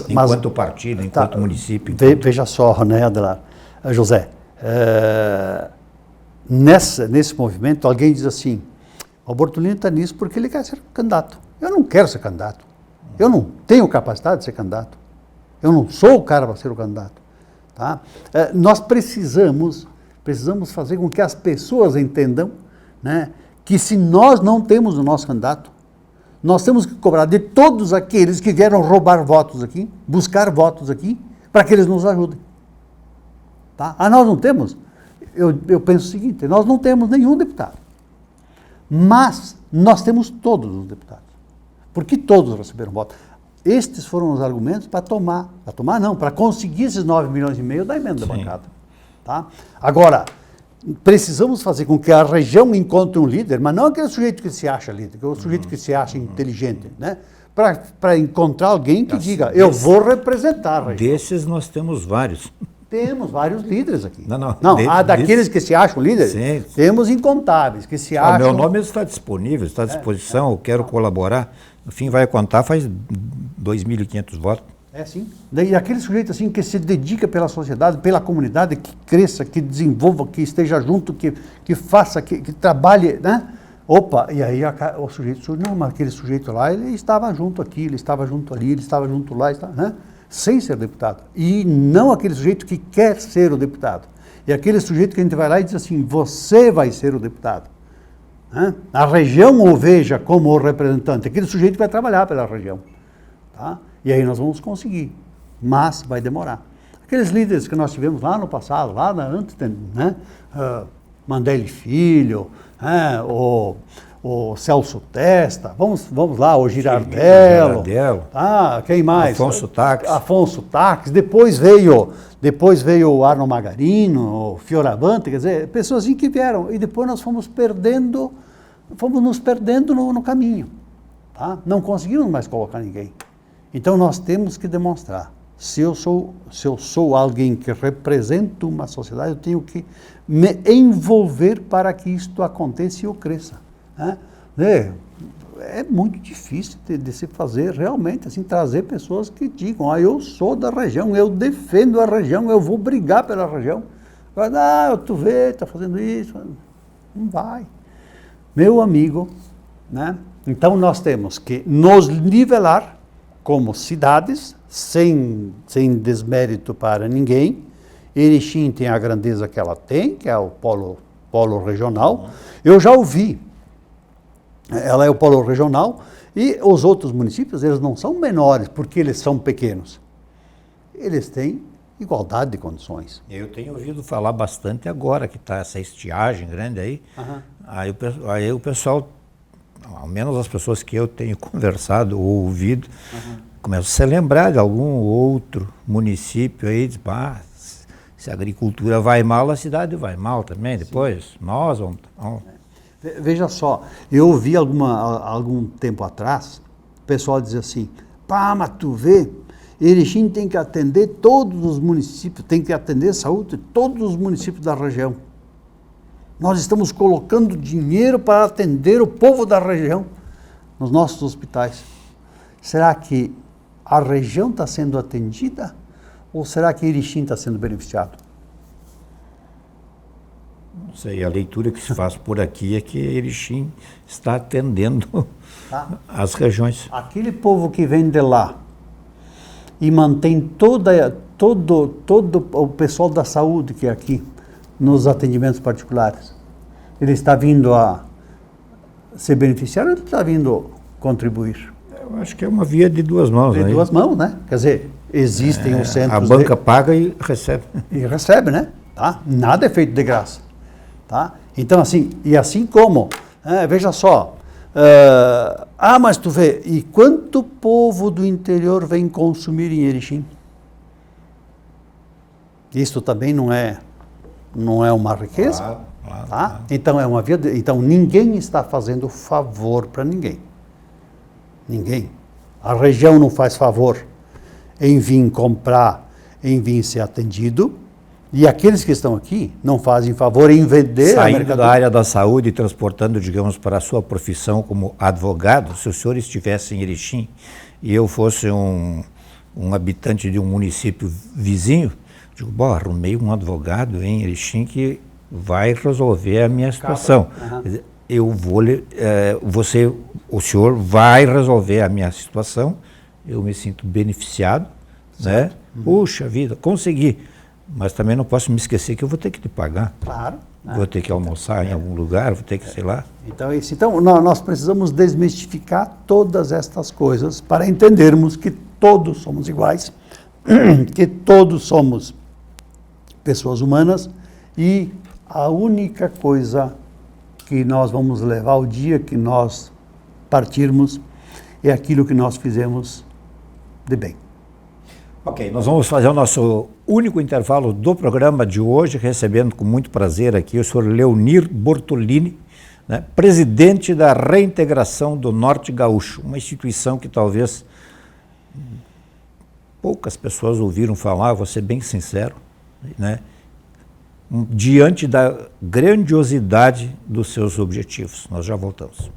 Enquanto partido, enquanto município. Veja só, né, Adelar? José, nesse movimento, alguém diz assim, o Bortolini está nisso porque ele quer ser candidato. Eu não quero ser candidato. Eu não tenho capacidade de ser candidato. Eu não sou o cara para ser o candidato. Tá? Nós precisamos fazer com que as pessoas entendam, né, que se nós não temos o nosso candidato, nós temos que cobrar de todos aqueles que vieram roubar votos aqui, buscar votos aqui, para que eles nos ajudem. Tá? Nós não temos. Eu penso o seguinte, nós não temos nenhum deputado, mas nós temos todos os deputados, porque todos receberam voto. Estes foram os argumentos para conseguir esses 9,5 milhões da emenda da bancada. Tá? Agora, precisamos fazer com que a região encontre um líder, mas não aquele sujeito que se acha líder, que é o sujeito que se acha inteligente, né? Para encontrar alguém que diga, eu vou representar a região. Desses nós temos vários. Temos vários líderes aqui. Não, daqueles que se acham líderes, sim, temos incontáveis que se acham... Meu nome está disponível, está à disposição, eu quero colaborar. No fim vai contar, faz 2.500 votos. Sim. E aquele sujeito assim que se dedica pela sociedade, pela comunidade, que cresça, que desenvolva, que esteja junto, que faça, que trabalhe, né? Opa, e aí o sujeito, não, mas aquele sujeito lá, ele estava junto aqui, ele estava junto ali, ele estava junto lá, né? Sem ser deputado. E não aquele sujeito que quer ser o deputado. É aquele sujeito que a gente vai lá e diz assim, você vai ser o deputado. Né? A região o veja como o representante, aquele sujeito que vai trabalhar pela região. Tá? E aí nós vamos conseguir, mas vai demorar. Aqueles líderes que nós tivemos lá no passado, lá antes, né? Mandelli Filho, o o Celso Testa, vamos lá, o Girardello, quem mais? Afonso Taques, depois veio o Arno Magarino, o Fioravante, quer dizer, pessoas que vieram, e depois nós fomos nos perdendo no caminho, tá? Não conseguimos mais colocar ninguém. Então nós temos que demonstrar, se eu sou alguém que representa uma sociedade, eu tenho que me envolver para que isto aconteça e eu cresça. É muito difícil de se fazer realmente, assim, trazer pessoas que digam, eu sou da região, eu defendo a região, eu vou brigar pela região. Agora, tu vê, está fazendo isso, não vai. Meu amigo, né? Então nós temos que nos nivelar como cidades, sem desmérito para ninguém. Erechim tem a grandeza que ela tem, que é o polo regional. Eu já ouvi, ela é o polo regional, e os outros municípios, eles não são menores porque eles são pequenos. Eles têm igualdade de condições. Eu tenho ouvido falar bastante agora que está essa estiagem grande aí. Aí o pessoal, ao menos as pessoas que eu tenho conversado ou ouvido, começam a se lembrar de algum outro município aí, diz, se a agricultura vai mal, a cidade vai mal também, depois nós vamos... Veja só, eu ouvi algum tempo atrás, o pessoal dizer assim, mas tu vê, Erechim tem que atender todos os municípios, tem que atender a saúde de todos os municípios da região. Nós estamos colocando dinheiro para atender o povo da região nos nossos hospitais. Será que a região está sendo atendida ou será que Erechim está sendo beneficiado? Não sei, a leitura que se faz por aqui é que Erechim está atendendo as regiões. Aquele povo que vem de lá e mantém todo o pessoal da saúde que é aqui, nos atendimentos particulares, ele está vindo a se beneficiar ou ele está vindo contribuir? Eu acho que é uma via de duas mãos. De duas mãos, né? Quer dizer, existem os centros... A banca paga e recebe. E recebe, né? Tá? Nada é feito de graça. Tá? Então, assim, e assim como, veja só, mas tu vê, e quanto povo do interior vem consumir em Erechim? Isso também não é uma riqueza? Tá? Então, é uma via então, ninguém está fazendo favor para ninguém. Ninguém. A região não faz favor em vir comprar, em vir ser atendido. E aqueles que estão aqui não fazem favor em vender... Saindo da área da saúde e transportando, digamos, para a sua profissão como advogado, se o senhor estivesse em Erechim e eu fosse um habitante de um município vizinho, digo, arrumei um advogado em Erechim que vai resolver a minha situação. Eu vou, o senhor vai resolver a minha situação, eu me sinto beneficiado, né? Puxa vida, consegui. Mas também não posso me esquecer que eu vou ter que te pagar. Claro. Vou ter que almoçar em algum lugar, vou ter que, sei lá. Então nós precisamos desmistificar todas estas coisas para entendermos que todos somos iguais, que todos somos pessoas humanas e a única coisa que nós vamos levar o dia que nós partirmos é aquilo que nós fizemos de bem. Ok, nós vamos fazer o nosso único intervalo do programa de hoje, recebendo com muito prazer aqui o senhor Leonir Bortolini, né, presidente da Reintegração do Norte Gaúcho, uma instituição que talvez poucas pessoas ouviram falar, vou ser bem sincero, né, diante da grandiosidade dos seus objetivos. Nós já voltamos.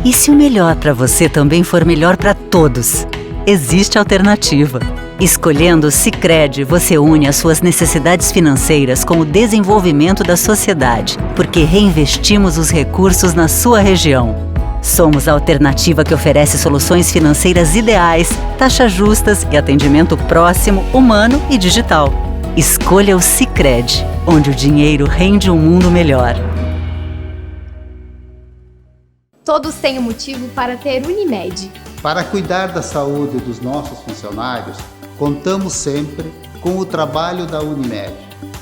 E se o melhor para você também for melhor para todos? Existe alternativa. Escolhendo o Sicredi, você une as suas necessidades financeiras com o desenvolvimento da sociedade, porque reinvestimos os recursos na sua região. Somos a alternativa que oferece soluções financeiras ideais, taxas justas e atendimento próximo, humano e digital. Escolha o Sicredi, onde o dinheiro rende um mundo melhor. Todos têm um motivo para ter Unimed. Para cuidar da saúde dos nossos funcionários, contamos sempre com o trabalho da Unimed.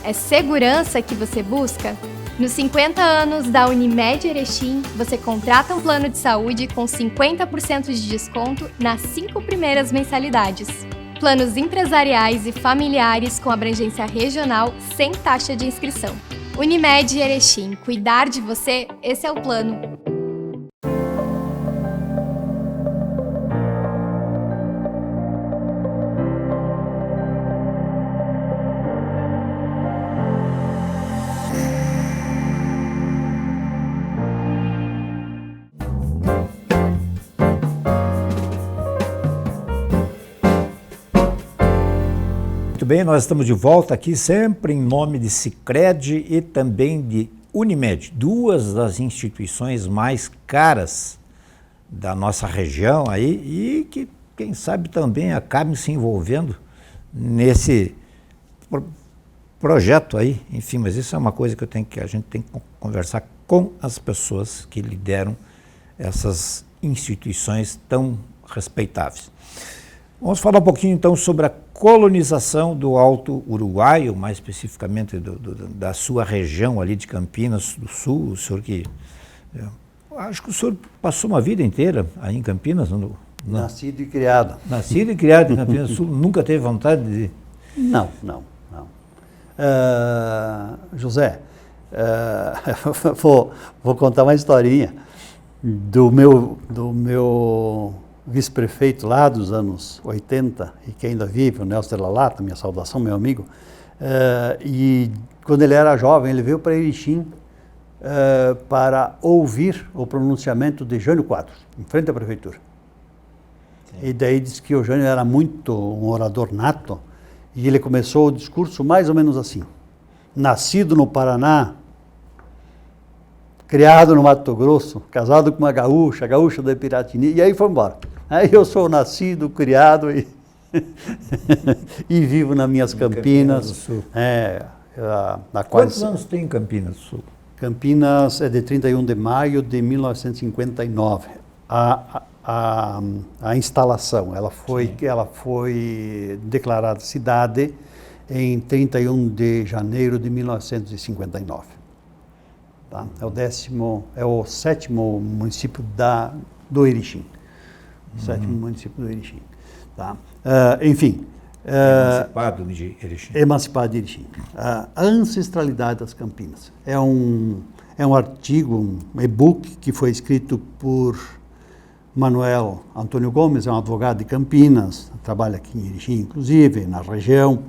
É segurança que você busca? Nos 50 anos da Unimed Erechim, você contrata um plano de saúde com 50% de desconto nas 5 primeiras mensalidades. Planos empresariais e familiares com abrangência regional sem taxa de inscrição. Unimed Erechim, cuidar de você, esse é o plano. Muito bem, nós estamos de volta aqui sempre em nome de Sicredi e também de Unimed, duas das instituições mais caras da nossa região aí e que, quem sabe, também acabem se envolvendo nesse projeto aí. Enfim, mas isso é uma coisa que a gente tem que conversar com as pessoas que lideram essas instituições tão respeitáveis. Vamos falar um pouquinho então sobre a colonização do Alto Uruguai, ou mais especificamente da sua região ali de Campinas do Sul. O senhor acho que o senhor passou uma vida inteira aí em Campinas. Nascido e criado. Nascido e criado em Campinas do Sul, nunca teve vontade de... Não. José, vou contar uma historinha do meu vice-prefeito lá dos anos 80, e que ainda vive, o Nelson de la Lata, minha saudação, meu amigo, e quando ele era jovem, ele veio para Erechim para ouvir o pronunciamento de Jânio Quadros, em frente à prefeitura. Sim. E daí disse que o Jânio era muito um orador nato, e ele começou o discurso mais ou menos assim: nascido no Paraná, criado no Mato Grosso, casado com uma gaúcha da Piratini, e aí foi embora. Aí eu sou nascido, criado e vivo nas minhas Campinas do Sul. Quantos anos tem Campinas do Sul? Campinas é de 31 de maio de 1959. A instalação, ela foi declarada cidade em 31 de janeiro de 1959. Tá? É o 7º município do Erechim. Sétimo município do Erechim. Tá? Enfim. Emancipado de Erechim. Emancipado de Erechim. A ancestralidade das Campinas. É um artigo, um e-book que foi escrito por Manuel Antônio Gomes, é um advogado de Campinas, trabalha aqui em Erechim, inclusive, na região,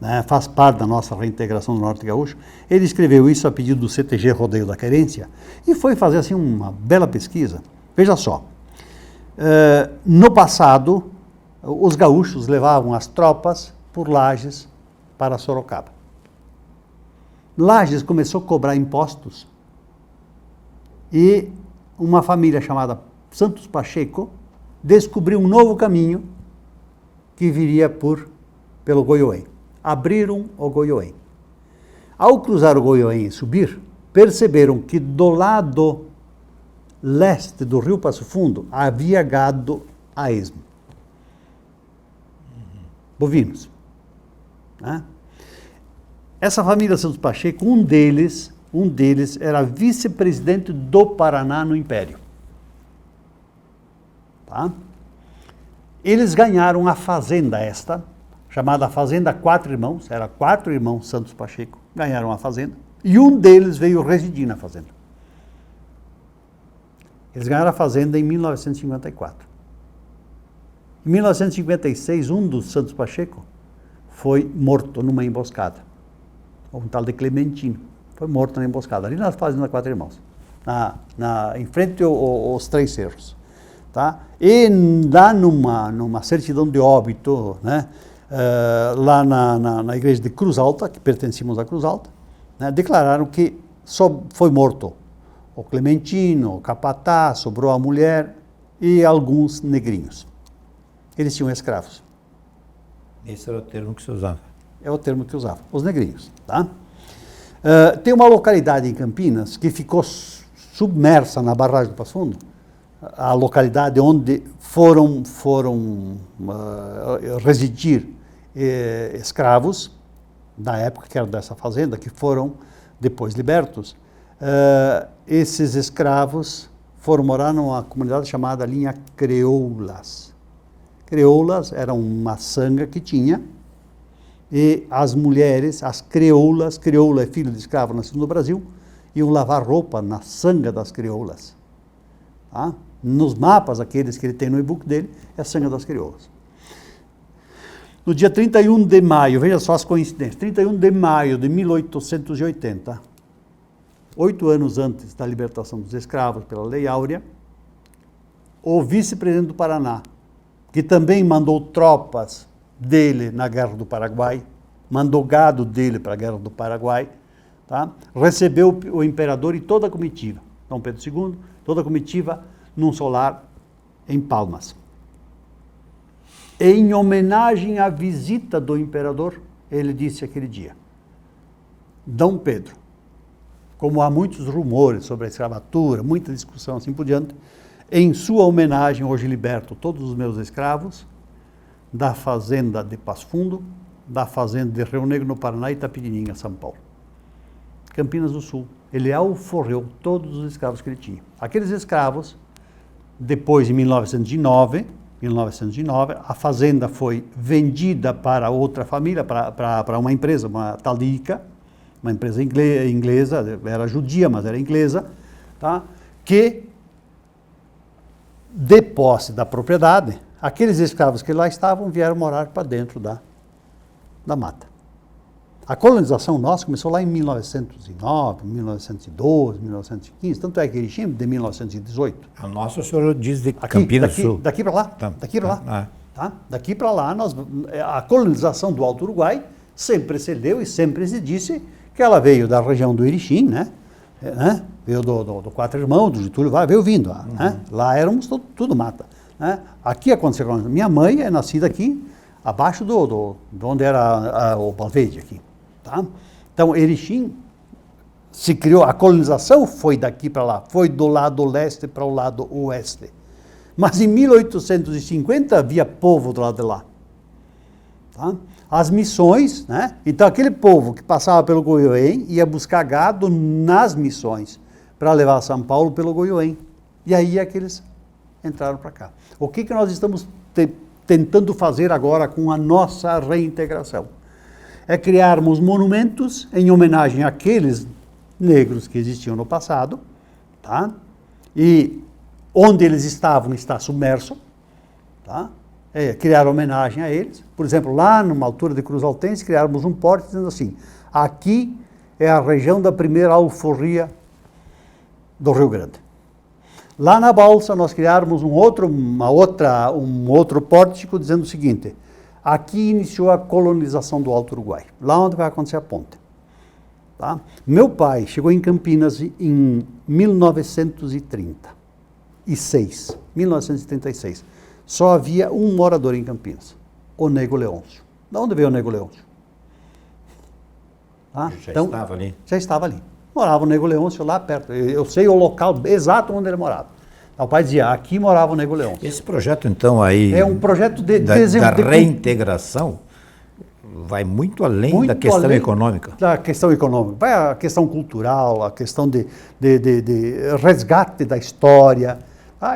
né, faz parte da nossa reintegração do Norte Gaúcho. Ele escreveu isso a pedido do CTG Rodeio da Querência e foi fazer assim uma bela pesquisa. Veja só. No passado, os gaúchos levavam as tropas por Lages para Sorocaba. Lages começou a cobrar impostos e uma família chamada Santos Pacheco descobriu um novo caminho que viria pelo Goiôém. Abriram o Goiôém. Ao cruzar o Goiôém e subir, perceberam que do lado leste do Rio Passo Fundo havia gado a esmo. Bovinos. Né? Essa família Santos Pacheco, um deles era vice-presidente do Paraná no Império. Tá? Eles ganharam a fazenda chamada Fazenda Quatro Irmãos, era 4 irmãos Santos Pacheco, ganharam a fazenda, e um deles veio residir na fazenda. Eles ganharam a fazenda em 1954. Em 1956, um dos Santos Pacheco foi morto numa emboscada. Um tal de Clementino. Foi morto na emboscada, ali na fazenda Quatro Irmãos. Em frente aos Três Cerros. Tá? E lá numa certidão de óbito, né, lá na igreja de Cruz Alta, que pertencíamos à Cruz Alta, né, declararam que só foi morto o Clementino, o capataz, sobrou a mulher e alguns negrinhos. Eles tinham escravos. Esse era o termo que se usava. É o termo que usava, os negrinhos. Tá? Tem uma localidade em Campinas que ficou submersa na barragem do Passo Fundo, a localidade onde foram residir escravos, da época que era dessa fazenda, que foram depois libertos, esses escravos foram morar numa comunidade chamada linha Crioulas. Crioulas era uma sanga que tinha, e as mulheres, as crioulas, crioula é filho de escravo nascido no Brasil, iam lavar roupa na sanga das crioulas. Tá? Nos mapas, aqueles que ele tem no e-book dele, é a sanga das crioulas. No dia 31 de maio, veja só as coincidências, 31 de maio de 1880, 8 anos antes da libertação dos escravos pela Lei Áurea, o vice-presidente do Paraná, que também mandou tropas dele na Guerra do Paraguai, mandou gado dele para a Guerra do Paraguai, tá? Recebeu o imperador e toda a comitiva, Dom Pedro II, toda a comitiva num solar em Palmas. Em homenagem à visita do imperador, ele disse aquele dia: Dom Pedro, como há muitos rumores sobre a escravatura, muita discussão assim por diante, em sua homenagem hoje liberto todos os meus escravos da fazenda de Passo Fundo, da fazenda de Rio Negro no Paraná e Itapetininga, São Paulo. Campinas do Sul. Ele alforreou todos os escravos que ele tinha. Aqueles escravos, depois de 1909, a fazenda foi vendida para outra família, para uma empresa, uma Talica, uma empresa inglesa, era judia, mas era inglesa, tá? Que, de posse da propriedade, aqueles escravos que lá estavam vieram morar para dentro da mata. A colonização nossa começou lá em 1909, 1912, 1915, tanto é que Erechim de 1918. A nossa, o senhor diz de Campinas do Sul. Daqui para lá, daqui para lá. Tá? Daqui para lá, a colonização do Alto Uruguai sempre precedeu e sempre se disse que ela veio da região do Erechim, né? Veio do Quatro Irmãos, do Getúlio Vargas, veio vindo. Né? Lá éramos tudo mata. Né? Aqui aconteceu, minha mãe é nascida aqui, abaixo de onde era o Balvede aqui. Tá? Então, Erechim se criou, a colonização foi daqui para lá, foi do lado leste para o lado oeste. Mas em 1850 havia povo do lado de lá. Tá? As missões, né? Então aquele povo que passava pelo Goiôém ia buscar gado nas missões para levar a São Paulo pelo Goiôém. E aí é que eles entraram para cá. O que nós estamos tentando fazer agora com a nossa reintegração? É criarmos monumentos em homenagem àqueles negros que existiam no passado, tá? E onde eles estavam está submerso, tá? Criar homenagem a eles. Por exemplo, lá numa altura de Cruz Altense, criarmos um porte dizendo assim: aqui é a região da primeira alforria do Rio Grande. Lá na Balsa nós criarmos um outro pórtico dizendo o seguinte: aqui iniciou a colonização do Alto Uruguai, lá onde vai acontecer a ponte. Tá? Meu pai chegou em Campinas em 1936. Só havia um morador em Campinas, o Nego Leôncio. De onde veio o Nego Leôncio? Tá? Estava ali. Já estava ali. Morava o Nego Leôncio lá perto. Eu sei o local exato onde ele morava. O pai dizia, aqui morava o Nego Leôncio. Esse projeto, então, aí... É um projeto da reintegração, vai muito além da questão econômica. Da questão econômica. Vai a questão cultural, a questão de resgate da história.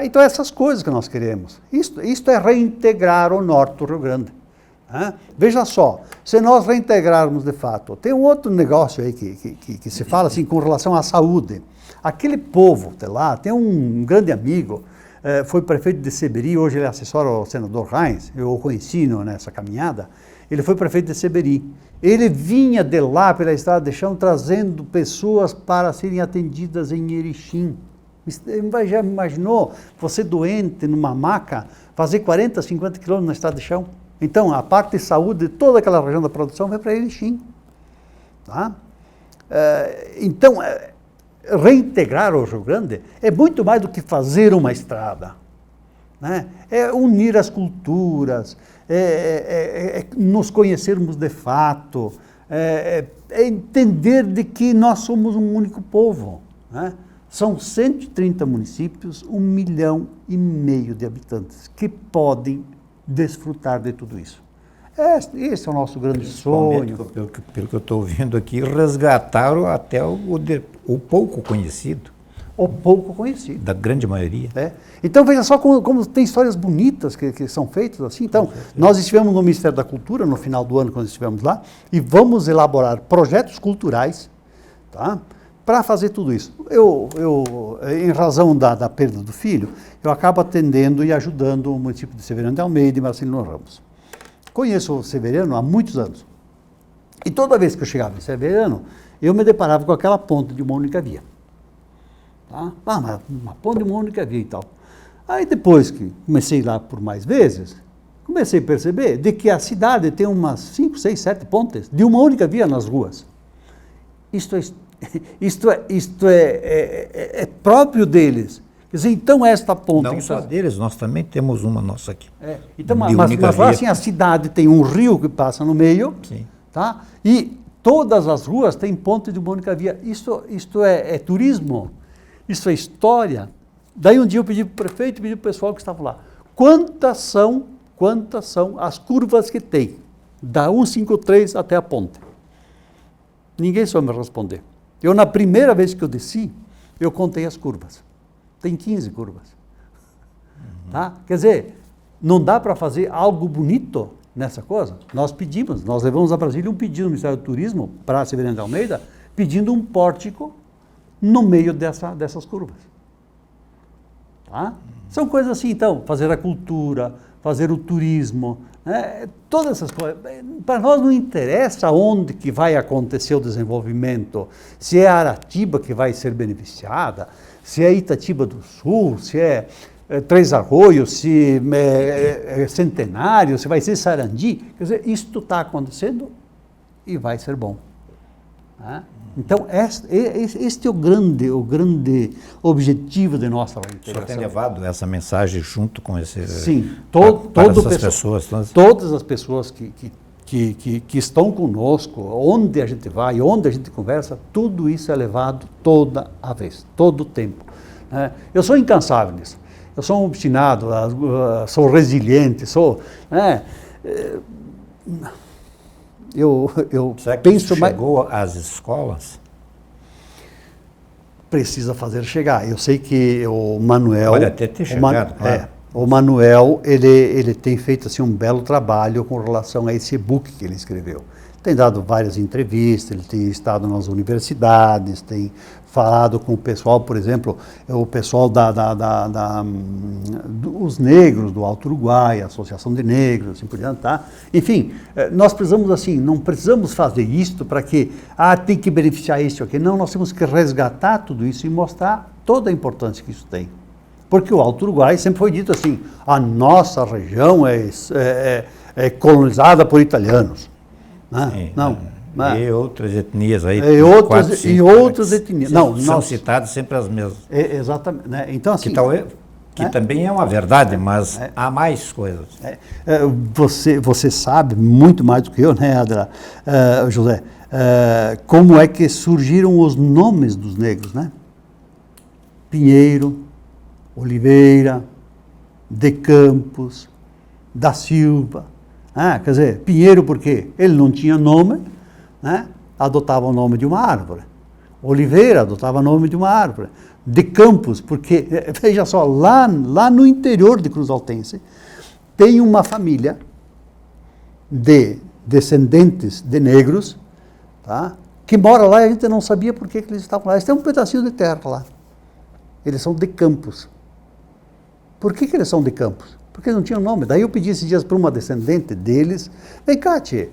Então, essas coisas que nós queremos. Isto é reintegrar o norte do Rio Grande. Veja só, se nós reintegrarmos de fato, tem um outro negócio aí que se fala assim com relação à saúde. Aquele povo de lá, tem um grande amigo, foi prefeito de Seberi, hoje ele assessora ao senador Reins, eu o conheci nessa caminhada, ele foi prefeito de Seberi. Ele vinha de lá pela estrada de chão trazendo pessoas para serem atendidas em Erechim. Já imaginou você doente numa maca, fazer 40, 50 quilômetros na estrada de chão? Então, a parte de saúde de toda aquela região da produção vai para Erechim. Tá? Então, reintegrar o Rio Grande é muito mais do que fazer uma estrada. Né? É unir as culturas, nos conhecermos de fato, é entender de que nós somos um único povo. Né? São 130 municípios, 1,5 milhão de habitantes que podem desfrutar de tudo isso. Esse é o nosso grande sonho. Pelo que eu estou ouvindo aqui, resgataram até o pouco conhecido. O pouco conhecido. Da grande maioria. Então, veja só como tem histórias bonitas que são feitas assim. Então, nós estivemos no Ministério da Cultura, no final do ano, quando estivemos lá, e vamos elaborar projetos culturais, tá? Para fazer tudo isso. Em razão da perda do filho, eu acabo atendendo e ajudando o município de Severiano de Almeida e Marcelino Ramos. Conheço o Severiano há muitos anos. E toda vez que eu chegava em Severiano, eu me deparava com aquela ponte de uma única via. Tá? Mas uma ponte de uma única via e tal. Aí depois que comecei lá por mais vezes, comecei a perceber de que a cidade tem umas 5, 6, 7 pontes de uma única via nas ruas. Isto é próprio deles. Quer dizer, então esta ponte... Não só deles, nós também temos uma nossa aqui. Então, mas lá assim, a cidade tem um rio que passa no meio, sim, tá? E todas as ruas têm ponte de uma única via. Isto é turismo, isso é história. Daí um dia eu pedi para o prefeito e pedi para o pessoal que estava lá, quantas são as curvas que tem, da 153 até a ponte? Ninguém soube me responder. Eu, na primeira vez que eu desci, eu contei as curvas. Tem 15 curvas. Tá? Quer dizer, não dá para fazer algo bonito nessa coisa? Nós levamos a Brasília um pedido no Ministério do Turismo, para a Severiano de Almeida, pedindo um pórtico no meio dessas curvas. Tá? São coisas assim, então, fazer a cultura, fazer o turismo, todas essas coisas. Para nós não interessa onde que vai acontecer o desenvolvimento, se é Aratiba que vai ser beneficiada, se é Itatiba do Sul, se é Três Arroios, se é Centenário, se vai ser Sarandi. Quer dizer, isto está acontecendo e vai ser bom. Tá? Então, este é o grande objetivo de nossa integração. O senhor tem levado essa mensagem junto com esse... Sim, todas as pessoas que estão conosco, onde a gente vai, onde a gente conversa, tudo isso é levado toda a vez, todo o tempo. Eu sou incansável nisso. Eu sou um obstinado, sou resiliente, sou... Será que penso isso chegou às escolas? Precisa fazer chegar. Eu sei que o Manuel... Pode até ter chegado, claro. O Manuel, ele tem feito assim, um belo trabalho com relação a esse e-book que ele escreveu. Tem dado várias entrevistas, ele tem estado nas universidades, tem falado com o pessoal, por exemplo, o pessoal dos negros do Alto Uruguai, a Associação de Negros, assim por diante, tá? Enfim, nós precisamos assim, não precisamos fazer isto para que, tem que beneficiar isso aqui. Não, nós temos que resgatar tudo isso e mostrar toda a importância que isso tem. Porque o Alto Uruguai sempre foi dito assim, a nossa região é colonizada por italianos. Sim, não. E outras etnias aí. Outras etnias. São citadas sempre as mesmas. Exatamente. Né? Então, assim, que também é uma verdade, mas há mais coisas. Você sabe muito mais do que eu, né, Adela, José, como é que surgiram os nomes dos negros, né? Pinheiro, Oliveira, de Campos, da Silva. Quer dizer, Pinheiro porque ele não tinha nome, né? Adotava o nome de uma árvore. Oliveira adotava o nome de uma árvore. De Campos, porque, veja só, lá no interior de Cruz Altense, tem uma família de descendentes de negros, tá? Que mora lá e a gente não sabia por que eles estavam lá. Eles têm um pedacinho de terra lá. Eles são de Campos. Por que eles são de Campos? Porque não tinha nome. Daí eu pedi esses dias para uma descendente deles, vem cá, tia,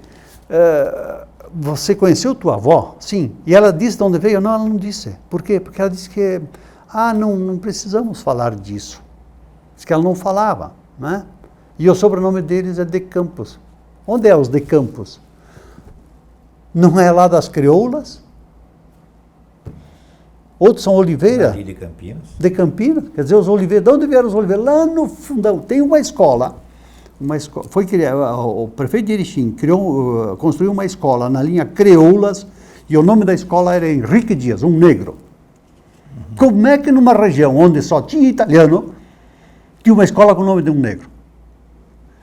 você conheceu tua avó? Sim. E ela disse de onde veio? Não, ela não disse. Por quê? Porque ela disse que, não precisamos falar disso. Diz que ela não falava, né? E o sobrenome deles é de Campos. Onde é os de Campos? Não é lá das crioulas? Outros são Oliveira. De Campinas. De Campinas. Quer dizer, os Oliveira. De onde vieram os Oliveira? Lá no fundão. Tem uma escola. O prefeito de Erechim construiu uma escola na linha Crioulas e o nome da escola era Henrique Dias, um negro. Como é que numa região onde só tinha italiano, tinha uma escola com o nome de um negro?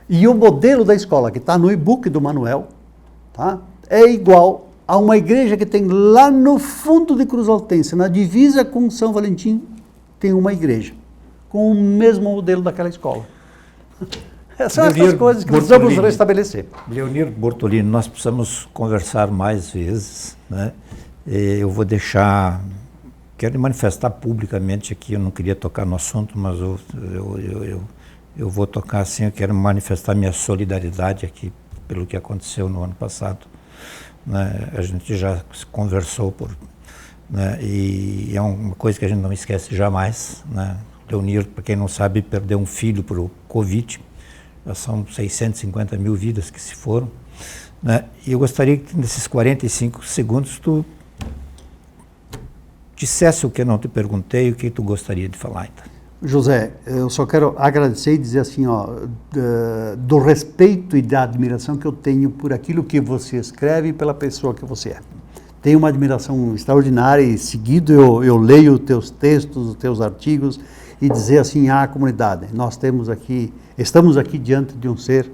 E o modelo da escola, que está no e-book do Manuel, tá? É igual a uma igreja que tem lá no fundo de Cruz Altense, na divisa com São Valentim, tem uma igreja, com o mesmo modelo daquela escola. São essas coisas que precisamos restabelecer. Leonir Bortolini, nós precisamos conversar mais vezes, né? Eu vou deixar, quero manifestar publicamente aqui, eu não queria tocar no assunto, mas eu vou tocar assim, eu quero manifestar minha solidariedade aqui pelo que aconteceu no ano passado, né? A gente já conversou, né? E é uma coisa que a gente não esquece jamais, né? Leonir, para quem não sabe, perdeu um filho por o Covid. Já são 650 mil vidas que se foram, né? E eu gostaria que nesses 45 segundos tu dissesse o que eu não te perguntei e o que tu gostaria de falar. Então. José, eu só quero agradecer e dizer assim, ó, do respeito e da admiração que eu tenho por aquilo que você escreve e pela pessoa que você é. Tenho uma admiração extraordinária e seguido eu leio os teus textos, os teus artigos e dizer assim à comunidade, nós estamos aqui diante de um ser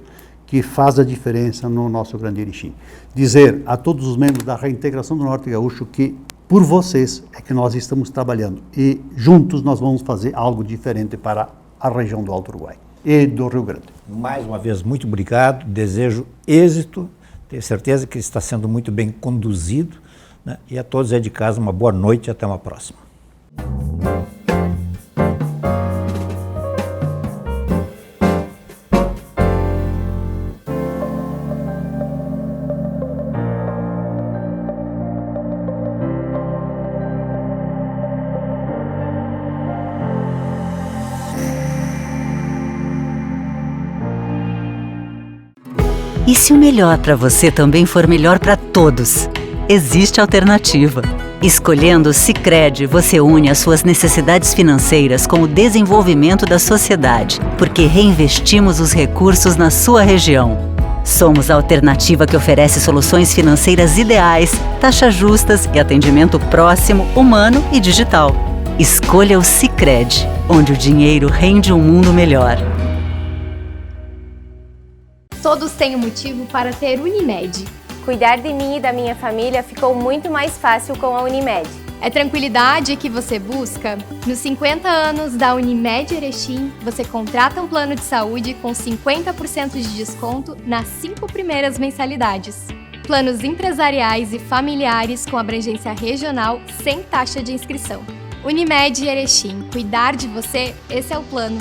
que faz a diferença no nosso Grande Erechim. Dizer a todos os membros da Reintegração do Norte Gaúcho que por vocês é que nós estamos trabalhando e juntos nós vamos fazer algo diferente para a região do Alto Uruguai e do Rio Grande. Mais uma vez, muito obrigado, desejo êxito, tenho certeza que está sendo muito bem conduzido, né? E a todos aí de casa uma boa noite e até uma próxima. E se o melhor para você também for melhor para todos? Existe alternativa. Escolhendo o Sicredi, você une as suas necessidades financeiras com o desenvolvimento da sociedade, porque reinvestimos os recursos na sua região. Somos a alternativa que oferece soluções financeiras ideais, taxas justas e atendimento próximo, humano e digital. Escolha o Sicredi, onde o dinheiro rende um mundo melhor. Todos têm um motivo para ter Unimed. Cuidar de mim e da minha família ficou muito mais fácil com a Unimed. É tranquilidade que você busca? Nos 50 anos da Unimed Erechim, você contrata um plano de saúde com 50% de desconto nas 5 primeiras mensalidades. Planos empresariais e familiares com abrangência regional sem taxa de inscrição. Unimed Erechim, cuidar de você, esse é o plano.